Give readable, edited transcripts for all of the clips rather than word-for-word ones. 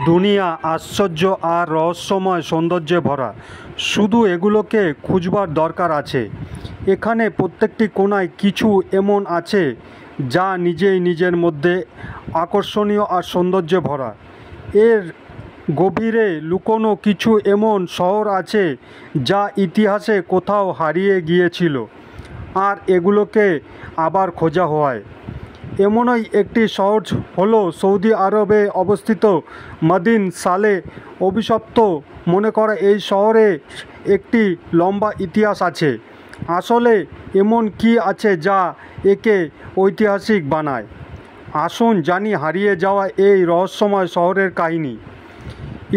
দুনিয়া আশ্চর্য আর রহস্যময় সৌন্দর্যে ভরা। শুধু এগুলোকে খুঁজবার দরকার আছে। এখানে প্রত্যেকটি কোণায় কিছু এমন আছে যা নিজেই নিজের মধ্যে আকর্ষণীয় আর সৌন্দর্যে ভরা। এর গভীরে লুকোনো কিছু এমন শহর আছে যা ইতিহাসে কোথাও হারিয়ে গিয়েছিল, আর এগুলোকে আবার খোঁজা হয়। এমনই একটি শহর হলো সৌদি আরবে অবস্থিত মদিনা সালে। অভিশপ্ত মনে করা এই শহরে একটি লম্বা ইতিহাস আছে। আসলে এমন কি আছে যা একে ঐতিহাসিক বানায়? আসুন জানি হারিয়ে যাওয়া এই রহস্যময় শহরের কাহিনী।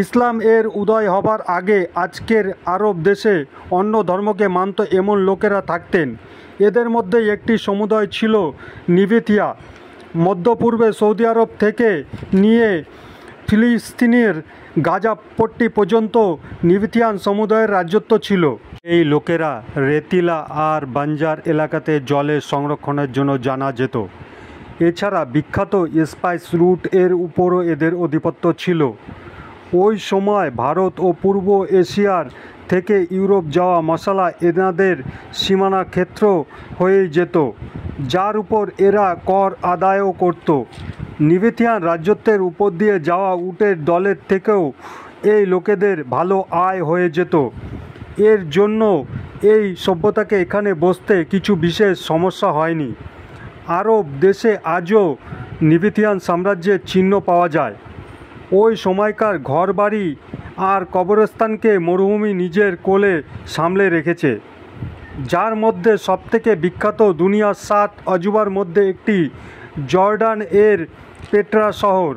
ইসলাম এর উদয় হবার আগে আজকের আরব দেশে অন্য ধর্মকে মানত এমন লোকেরা থাকতেন। এদের মধ্যে একটি সমুদায় ছিল নিবেতিয়া। মধ্যপূর্বে সৌদি আরব থেকে নিয়ে ফিলিস্তিনের গাজা পট্টি পর্যন্ত নিবেতিয়ান সমুদায়ের রাজত্ব ছিল। এই লোকেরা রেতিলা আর বাঞ্জার এলাকাতে জলের সংরক্ষণের জন্য জানা যেত। এছাড়া বিখ্যাত স্পাইস রুট এর উপরও এদের আধিপত্য ছিল। ওই সময় ভারত ও পূর্ব এশিয়ার থেকে ইউরোপ যাওয়া মশলা এনাদের সীমানা ক্ষেত্র হয়ে যেত, যার উপর এরা কর আদায়ও করত। নিবেতিয়ান রাজত্বের উপর দিয়ে যাওয়া উটের দলের থেকেও এই লোকেদের ভালো আয় হয়ে যেত। এর জন্য এই সভ্যতাকে এখানে বসতে কিছু বিশেষ সমস্যা হয়নি। আরব দেশে আজও নিবেতিয়ান সাম্রাজ্যের চিহ্ন পাওয়া যায়। ওই সময়কার ঘরবাড়ি আর কবরস্থানকে মরুভূমি নিজের কোলে সামলে রেখেছে, যার মধ্যে সবথেকে বিখ্যাত দুনিয়ার 7 অজুবার মধ্যে একটি জর্ডান এর পেট্রা শহর।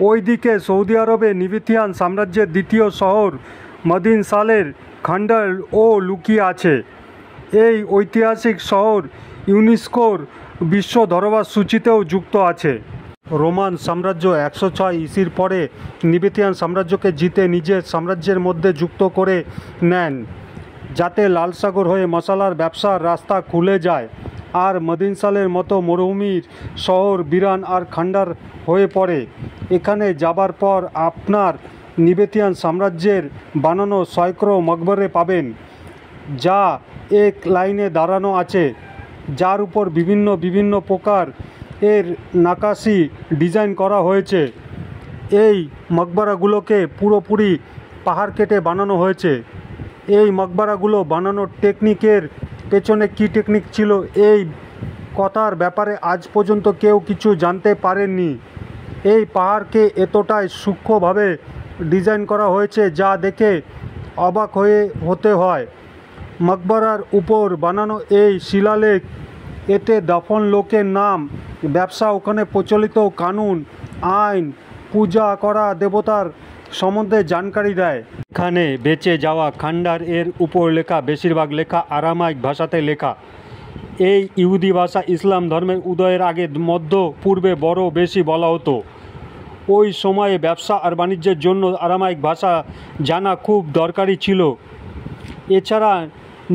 ওইদিকে সৌদি আরবে নিবেতিয়ান সাম্রাজ্যের দ্বিতীয় শহর মদিনা সালের খণ্ডার ও লুকিয়ে আছে। এই ঐতিহাসিক শহর ইউনেস্কোর বিশ্ব ধরোহর সূচিতেও যুক্ত আছে। রোমান সাম্রাজ্য 106 ইসির পরে নিবেতিয়ান সাম্রাজ্যকে জিতে নিজের সাম্রাজ্যের মধ্যে যুক্ত করে নেন, যাতে লাল সাগর হয়ে মশলার ব্যবসার রাস্তা খুলে যায়। আর মদিনা সালের মতো মরুভূমির শহর বিরান আর খণ্ডার হয়ে পড়ে। এখানে যাবার পর আপনার নিবেতিয়ান সাম্রাজ্যের বানানো সৈকড়ো মকবরে পাবেন, যা এক লাইনে দাঁড়ানো আছে, যার উপর বিভিন্ন বিভিন্ন প্রকার এর নাকাশি ডিজাইন করা হয়েছে। এই মকবরাগুলোকে পুরোপুরি পাহাড় কেটে বানানো হয়েছে। এই মকবরাগুলো বানানোর টেকনিকের পেছনে কী টেকনিক ছিল এই কথার ব্যাপারে আজ পর্যন্ত কেউ কিছু জানতে পারেননি। এই পাহাড়কে এতটাই সূক্ষ্মভাবে ডিজাইন করা হয়েছে যা দেখে অবাক হতে হয়। মকবরার উপর বানানো এই শিলালেখ, এতে দফন লোকের নাম, ব্যবসা, ওখানে প্রচলিত কানুন আইন, পূজা করা দেবতার সম্বন্ধে জানকারি দেয়। এখানে বেঁচে যাওয়া খণ্ডার এর উপর লেখা বেশিরভাগ লেখা আরামাইক ভাষাতে লেখা। এই ইহুদি ভাষা ইসলাম ধর্মের উদয়ের আগে মধ্য পূর্বে বড় বেশি বলা হতো। ওই সময়ে ব্যবসা আর বাণিজ্যের জন্য আরামাইক ভাষা জানা খুব দরকারি ছিল। এছাড়া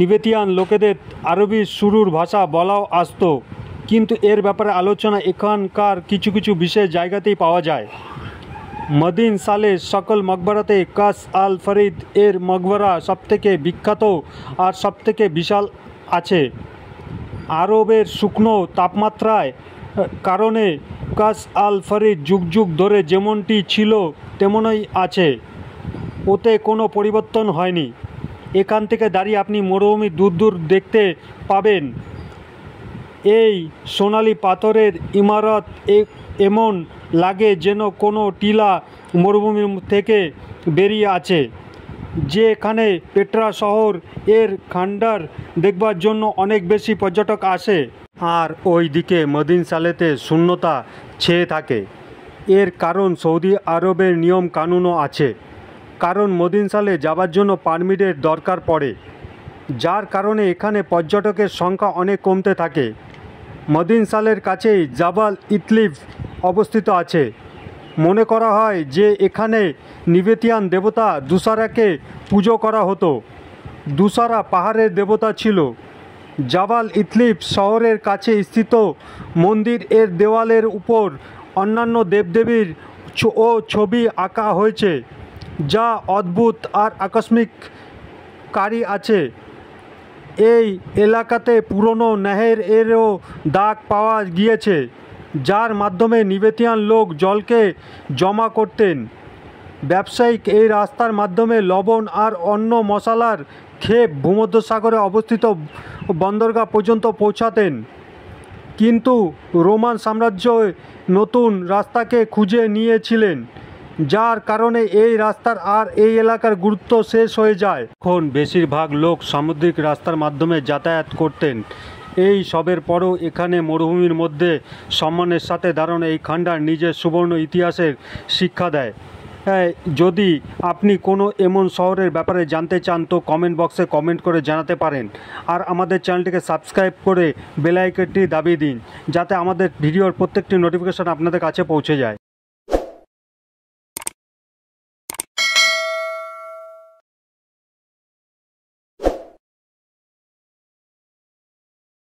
নিবেতিয়ান লোকেদের আরবি শুরুর ভাষা বলাও আসতো, কিন্তু এর ব্যাপারে আলোচনা এখানকার কিছু কিছু বিশেষ জায়গাতেই পাওয়া যায়। মদিনা সালের সকল মকবরাতে কাস আল ফরিদ এর মকবরা সবথেকে বিখ্যাত আর সবথেকে বিশাল আছে। আরবের শুকনো তাপমাত্রায় কারণে কাস আল ফরিদ যুগ যুগ ধরে যেমনটি ছিল তেমনই আছে, ওতে কোনো পরিবর্তন হয়নি। এখান থেকে দাঁড়িয়ে আপনি মরুভূমি দূর দূর দেখতে পাবেন। এই সোনালি পাথরের ইমারত এমন লাগে যেন কোনো টিলা মরুভূমির থেকে বেরিয়ে আছে। যেখানে পেট্রা শহর এর খণ্ডার দেখবার জন্য অনেক বেশি পর্যটক আসে, আর ওই দিকে মদিনা সালেতে শূন্যতা ছেয়ে থাকে। এর কারণ সৌদি আরবের নিয়ম কানুনও আছে, কারণ মদিনা সালে যাবার জন্য পারমিটের দরকার পড়ে, যার কারণে এখানে পর্যটকের সংখ্যা অনেক কমতে থাকে। মদিনা সালের কাছেই জাবাল ইতলিফ অবস্থিত আছে। মনে করা হয় যে এখানে নিবেতিয়ান দেবতা দুসারাকে পুজো করা হতো। দুসারা পাহাড়ের দেবতা ছিল। জাবাল ইতলিফ শহরের কাছে স্থিত মন্দির এর দেওয়ালের উপর অন্যান্য দেবদেবীর ও ছবি আঁকা হয়েছে, যা অদ্ভুত আর আকস্মিককারী আছে। এই এলাকাতে পুরনো নেহেরেরও দাগ পাওয়া গিয়েছে, যার মাধ্যমে তিবেতিয়ান লোক জলকে জমা করতেন। ব্যবসায়িক এই রাস্তার মাধ্যমে লবণ আর অন্য মশলার ক্ষেপ ভূমধ্যসাগরে অবস্থিত বন্দরগাহ পর্যন্ত পৌঁছাতেন। কিন্তু রোমান সাম্রাজ্য নতুন রাস্তাকে খুঁজে নিয়েছিলেন, যার কারণে এই রাস্তার আর এই এলাকার গুরুত্ব শেষ হয়ে যায়। এখন বেশিরভাগ লোক সামুদ্রিক রাস্তার মাধ্যমে যাতায়াত করতেন। এই সবের পরও এখানে মরুভূমির মধ্যে সম্মানের সাথে দাঁড়ানো এই খান্ডার নিজের সুবর্ণ ইতিহাসের শিক্ষা দেয়। যদি আপনি কোনো এমন শহরের ব্যাপারে জানতে চান তো কমেন্ট বক্সে কমেন্ট করে জানাতে পারেন। আর আমাদের চ্যানেলটিকে সাবস্ক্রাইব করে বেল আইকনটি দাবিয়ে দিন, যাতে আমাদের ভিডিওর প্রত্যেকটি নোটিফিকেশন আপনাদের কাছে পৌঁছে যায়।